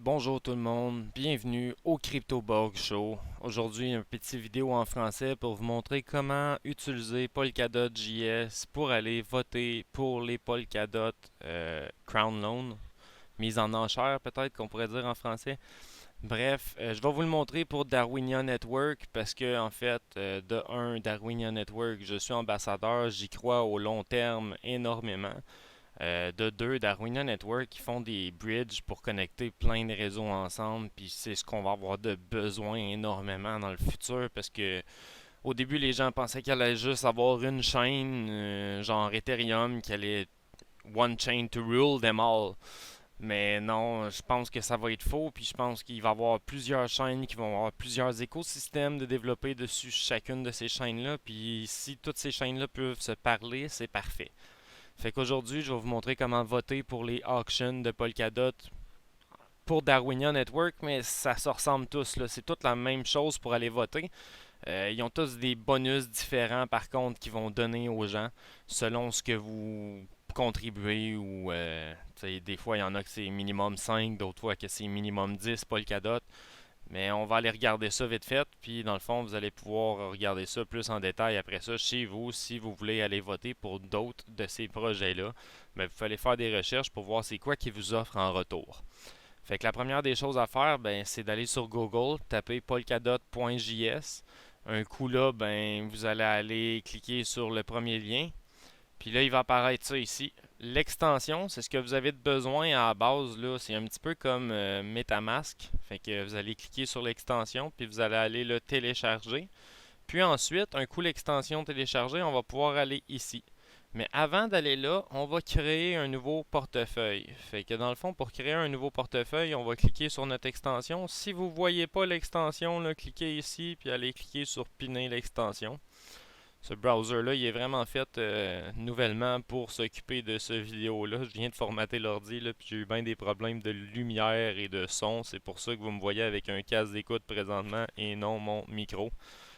Bonjour tout le monde, bienvenue au CryptoBug Show. Aujourd'hui, une petite vidéo en français pour vous montrer comment utiliser Polkadot.js pour aller voter pour les Polkadot Crown Loan, mise en enchère peut-être qu'on pourrait dire en français. Bref, je vais vous le montrer pour Darwinia Network parce que en fait, de un, Darwinia Network, je suis ambassadeur, j'y crois au long terme énormément. De deux, Darwinia Network, ils font des bridges pour connecter plein de réseaux ensemble, puis c'est ce qu'on va avoir de besoin énormément dans le futur parce que au début, les gens pensaient qu'il allait juste avoir une chaîne, genre Ethereum, qui allait one chain to rule them all. Mais non, je pense que ça va être faux, puis je pense qu'il va y avoir plusieurs chaînes qui vont avoir plusieurs écosystèmes de développer dessus chacune de ces chaînes-là, puis si toutes ces chaînes-là peuvent se parler, c'est parfait. Fait qu'aujourd'hui, je vais vous montrer comment voter pour les auctions de Polkadot pour Darwinia Network, mais ça se ressemble tous, là. C'est toute la même chose pour aller voter. Ils ont tous des bonus différents, par contre, qu'ils vont donner aux gens selon ce que vous contribuez ou des fois il y en a que c'est minimum 5, d'autres fois que c'est minimum 10 Polkadot. Mais on va aller regarder ça vite fait, puis dans le fond, vous allez pouvoir regarder ça plus en détail après ça chez vous si vous voulez aller voter pour d'autres de ces projets-là. Mais vous allez faire des recherches pour voir c'est quoi qui vous offre en retour. Fait que la première des choses à faire, ben, c'est d'aller sur Google, taper polkadot.js. Un coup là, ben, vous allez aller cliquer sur le premier lien. Puis là, il va apparaître ça ici. L'extension, c'est ce que vous avez de besoin à la base, là. C'est un petit peu comme MetaMask. Fait que vous allez cliquer sur l'extension, puis vous allez aller le télécharger. Puis ensuite, un coup l'extension téléchargée, on va pouvoir aller ici. Mais avant d'aller là, on va créer un nouveau portefeuille. Fait que dans le fond, pour créer un nouveau portefeuille, on va cliquer sur notre extension. Si vous ne voyez pas l'extension, là, cliquez ici, puis allez cliquer sur Piner l'extension. Ce browser-là, il est vraiment fait nouvellement pour s'occuper de ce vidéo-là. Je viens de formater l'ordi, là, puis j'ai eu bien des problèmes de lumière et de son. C'est pour ça que vous me voyez avec un casque d'écoute présentement et non mon micro.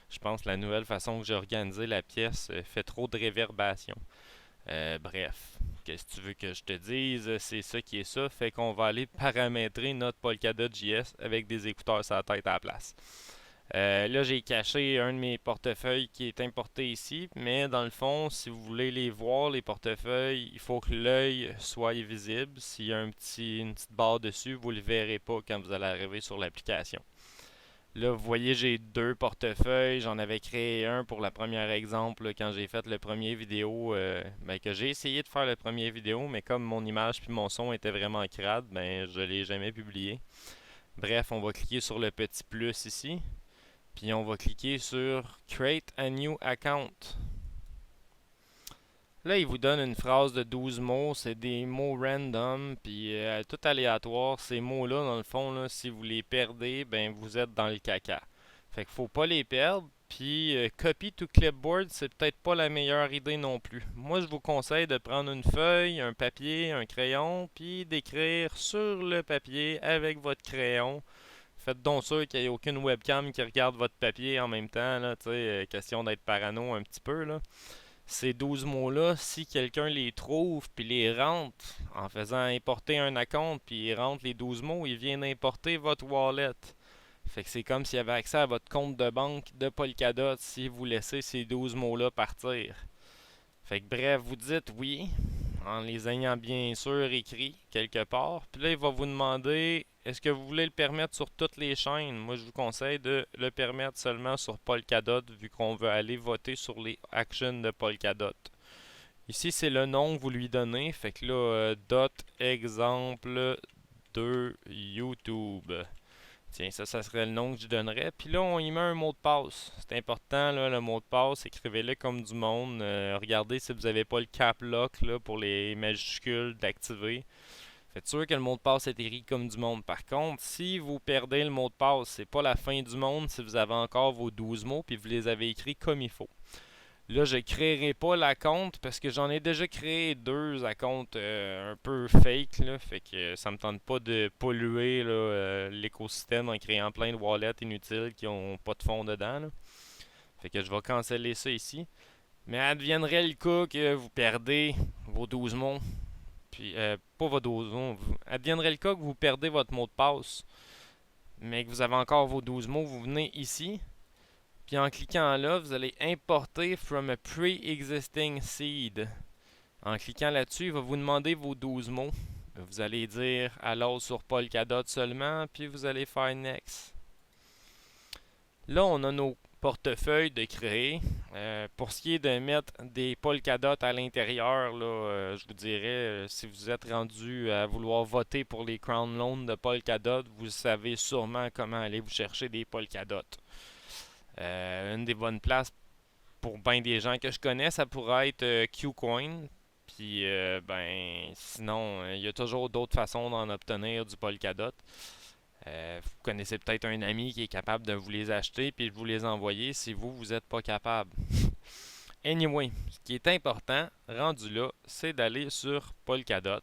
Je pense que la nouvelle façon que j'ai organisé la pièce fait trop de réverbération. Bref, qu'est-ce que tu veux que je te dise? C'est ça qui est ça. Fait qu'on va aller paramétrer notre Polkadot.js avec des écouteurs sur la tête à la place. Là, j'ai caché un de mes portefeuilles qui est importé ici, mais dans le fond, si vous voulez les voir, les portefeuilles, il faut que l'œil soit visible. S'il y a une petite barre dessus, vous ne le verrez pas quand vous allez arriver sur l'application. Là, vous voyez, j'ai deux portefeuilles. J'en avais créé un pour le premier exemple là, quand j'ai fait le premier vidéo. Ben, que j'ai essayé de faire le premier vidéo, mais comme mon image puis mon son étaient vraiment crades, ben, je ne l'ai jamais publié. Bref, on va cliquer sur le petit plus ici. Puis on va cliquer sur Create a new account. Là, il vous donne une phrase de 12 mots. C'est des mots random, puis tout aléatoire. Ces mots-là, dans le fond, là, si vous les perdez, ben vous êtes dans le caca. Fait qu'il faut pas les perdre. Puis copy to clipboard, c'est peut-être pas la meilleure idée non plus. Moi, je vous conseille de prendre une feuille, un papier, un crayon, puis d'écrire sur le papier avec votre crayon. Faites donc sûr qu'il n'y ait aucune webcam qui regarde votre papier en même temps, là, question d'être parano un petit peu, là. Ces 12 mots-là, si quelqu'un les trouve puis les rentre en faisant importer un account puis il rentre les 12 mots, il vient d'importer votre wallet. Fait que c'est comme s'il avait accès à votre compte de banque de Polkadot si vous laissez ces 12 mots-là partir. Fait que bref, vous dites oui, en les ayant bien sûr écrits quelque part. Puis là, il va vous demander est-ce que vous voulez le permettre sur toutes les chaînes. Moi, je vous conseille de le permettre seulement sur Polkadot vu qu'on veut aller voter sur les actions de Polkadot. Ici, c'est le nom que vous lui donnez. Fait que là, dot exemple de YouTube. Tiens, ça serait le nom que je donnerais. Puis là, on y met un mot de passe. C'est important, là, le mot de passe. Écrivez-le comme du monde. Regardez si vous n'avez pas le cap lock là, pour les majuscules d'activer. Faites sûr que le mot de passe est écrit comme du monde. Par contre, si vous perdez le mot de passe, c'est pas la fin du monde si vous avez encore vos 12 mots puis vous les avez écrits comme il faut. Là, je ne créerai pas la compte parce que j'en ai déjà créé deux à compte un peu fake. Là, fait que ça me tente pas de polluer l'écosystème en créant plein de wallets inutiles qui ont pas de fond dedans. Là. Fait que je vais canceller ça ici. Mais adviendrait le cas que vous perdez vos 12 mots. Puis, pas vos 12 mots. Adviendrait le cas que vous perdez votre mot de passe, mais que vous avez encore vos 12 mots, vous venez ici. Puis en cliquant là, vous allez importer from a pre-existing seed. En cliquant là-dessus, il va vous demander vos 12 mots. Vous allez dire alors sur Polkadot seulement, puis vous allez faire Next. Là, on a nos portefeuilles de créer. Pour ce qui est de mettre des Polkadot à l'intérieur, là, je vous dirais, si vous êtes rendu à vouloir voter pour les Crown Loans de Polkadot, vous savez sûrement comment aller vous chercher des Polkadot. Une des bonnes places pour bien des gens que je connais, ça pourrait être Qcoin. Puis, sinon, il y a toujours d'autres façons d'en obtenir du Polkadot. Vous connaissez peut-être un ami qui est capable de vous les acheter puis de vous les envoyer si vous n'êtes pas capable. Anyway, ce qui est important, rendu là, c'est d'aller sur Polkadot,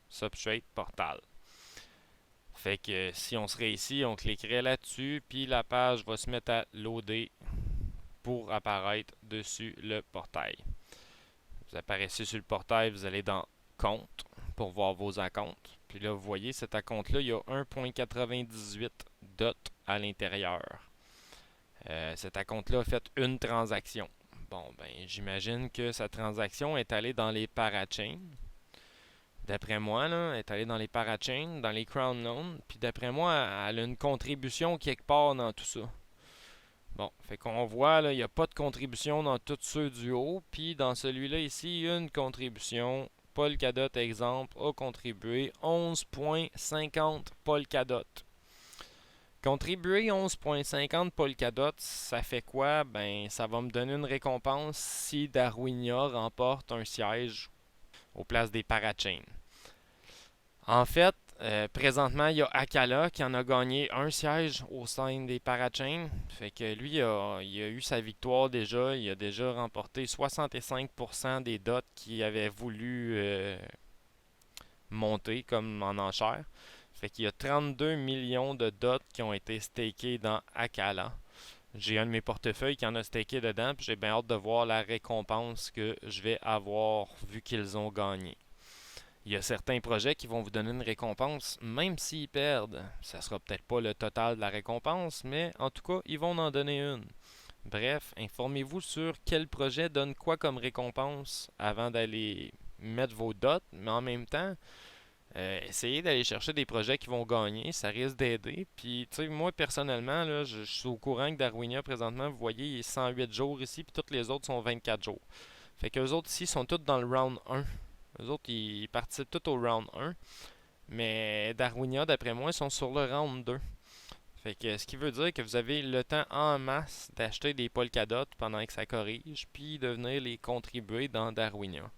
Substrate Portal. Fait que si on serait ici, on cliquerait là-dessus, puis la page va se mettre à loader pour apparaître dessus le portail. Vous apparaissez sur le portail, vous allez dans Compte pour voir vos acomptes. Puis là, vous voyez, cet acompte-là, il y a 1.98 DOT à l'intérieur. Cet acompte-là a fait une transaction. Bon, ben, j'imagine que sa transaction est allée dans les parachains. D'après moi, là, elle est allée dans les parachains, dans les Crown Loans. Puis d'après moi, elle a une contribution quelque part dans tout ça. Bon, fait qu'on voit, là, il n'y a pas de contribution dans tous ceux du haut. Puis dans celui-là ici, il y a une contribution. Polkadot, exemple, a contribué 11.50 Polkadot. Contribuer 11.50 Polkadot, ça fait quoi? Ben, ça va me donner une récompense si Darwinia remporte un siège aux places des parachains. En fait, présentement, il y a Akala qui en a gagné un siège au sein des parachains. Fait que lui, il a eu sa victoire déjà. Il a déjà remporté 65% des dots qu'il avait voulu monter comme en enchère. Fait qu'il y a 32 millions de dots qui ont été stakés dans Akala. J'ai un de mes portefeuilles qui en a staké dedans, puis j'ai bien hâte de voir la récompense que je vais avoir vu qu'ils ont gagné. Il y a certains projets qui vont vous donner une récompense, même s'ils perdent. Ça sera peut-être pas le total de la récompense, mais en tout cas, ils vont en donner une. Bref, informez-vous sur quel projet donne quoi comme récompense avant d'aller mettre vos dots, mais en même temps, essayez d'aller chercher des projets qui vont gagner, ça risque d'aider. Puis, tu sais, moi personnellement, là, je suis au courant que Darwinia, présentement, vous voyez, il est 108 jours ici, puis tous les autres sont 24 jours. Fait que les autres ici sont tous dans le round 1. Les autres, ils participent tous au round 1. Mais Darwinia, d'après moi, ils sont sur le round 2. Fait que ce qui veut dire que vous avez le temps en masse d'acheter des Polkadot pendant que ça corrige, puis de venir les contribuer dans Darwinia.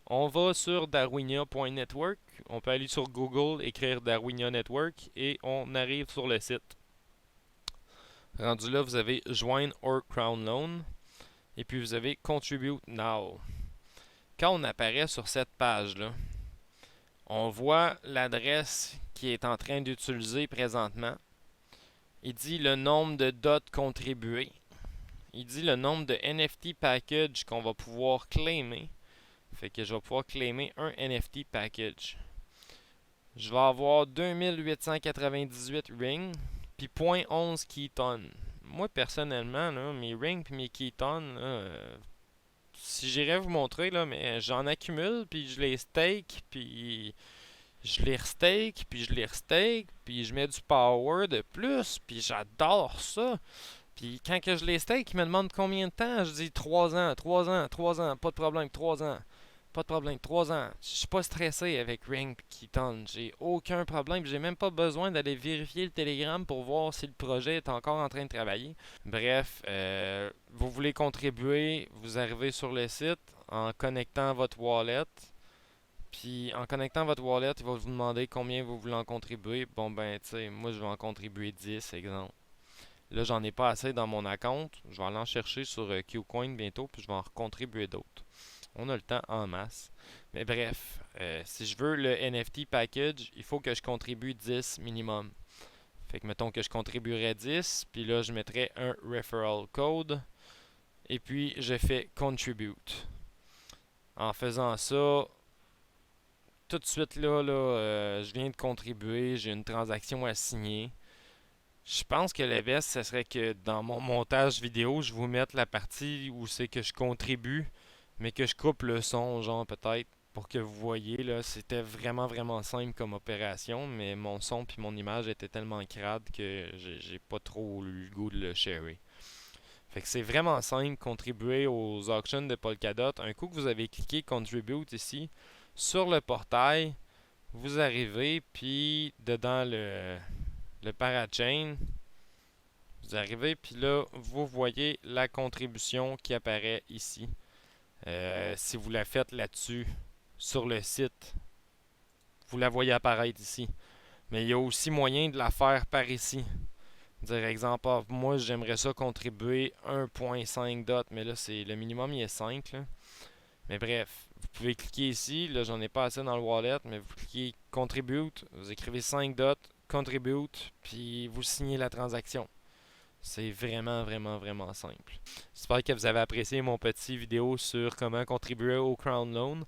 On va sur darwinia.network. On peut aller sur Google, écrire Darwinia Network et on arrive sur le site. Rendu là, vous avez Join or Crown Loan et puis vous avez Contribute Now. Quand on apparaît sur cette page-là, on voit l'adresse qui est en train d'utiliser présentement. Il dit le nombre de dots contribués. Il dit le nombre de NFT package qu'on va pouvoir claimer. Fait que je vais pouvoir claimer un NFT package. Je vais avoir 2898 rings puis 0.11 Keton. Moi personnellement, là, mes rings puis mes Keton, si j'irais vous montrer, là, mais j'en accumule, puis je les stake, puis je les restake, puis je les restake, puis je mets du power de plus, puis j'adore ça. Puis quand que je les stake, ils me demandent combien de temps. Je dis 3 ans, 3 ans, 3 ans, pas de problème, 3 ans. Pas de problème, 3 ans. Je suis pas stressé avec Ring et Keton. J'ai aucun problème. J'ai même pas besoin d'aller vérifier le Telegram pour voir si le projet est encore en train de travailler. Bref, vous voulez contribuer, vous arrivez sur le site en connectant votre wallet. Puis en connectant votre wallet, il va vous demander combien vous voulez en contribuer. Bon ben, tu sais, moi je vais en contribuer 10, exemple. Là, j'en ai pas assez dans mon account. Je vais aller en chercher sur Qcoin bientôt, puis je vais en recontribuer d'autres. On a le temps en masse. Mais bref, si je veux le NFT package, il faut que je contribue 10 minimum. Fait que mettons que je contribuerais 10, puis là je mettrais un referral code, et puis je fais contribute. En faisant ça, tout de suite je viens de contribuer, j'ai une transaction à signer. Je pense que le best, ce serait que dans mon montage vidéo, je vous mette la partie où c'est que je contribue, mais que je coupe le son, genre peut-être, pour que vous voyez, là, c'était vraiment vraiment simple comme opération, mais mon son puis mon image était tellement crade que j'ai pas trop eu le goût de le sharer. Fait que c'est vraiment simple, contribuer aux auctions de Polkadot. Un coup que vous avez cliqué Contribute ici, sur le portail, vous arrivez, puis dedans le parachain, vous arrivez, puis là, vous voyez la contribution qui apparaît ici. Si vous la faites là-dessus, sur le site, vous la voyez apparaître ici. Mais il y a aussi moyen de la faire par ici. Dire exemple, moi j'aimerais ça contribuer 1.5 dot, mais là c'est le minimum il est 5 là. Mais bref, vous pouvez cliquer ici, là j'en ai pas assez dans le wallet, mais vous cliquez contribute, vous écrivez 5 dot, contribute, puis vous signez la transaction. C'est vraiment, vraiment, vraiment simple. J'espère que vous avez apprécié mon petit vidéo sur comment contribuer au Crown Loan.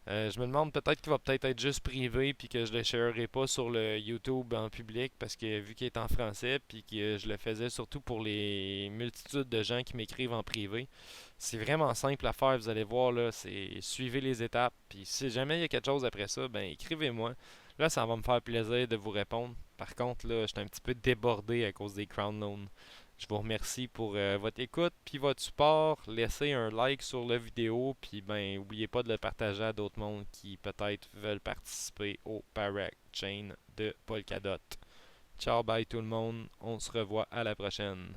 Je me demande peut-être qu'il va peut-être être juste privé puis que je le sharerai pas sur le YouTube en public parce que vu qu'il est en français puis que je le faisais surtout pour les multitudes de gens qui m'écrivent en privé. C'est vraiment simple à faire, vous allez voir là, c'est suivez les étapes puis si jamais il y a quelque chose après ça, ben écrivez-moi. Là, ça va me faire plaisir de vous répondre. Par contre, là, j'étais un petit peu débordé à cause des Crown Loans. Je vous remercie pour votre écoute puis votre support. Laissez un like sur la vidéo puis ben n'oubliez pas de le partager à d'autres mondes qui peut-être veulent participer au Parachain de Polkadot. Ciao, bye tout le monde. On se revoit à la prochaine.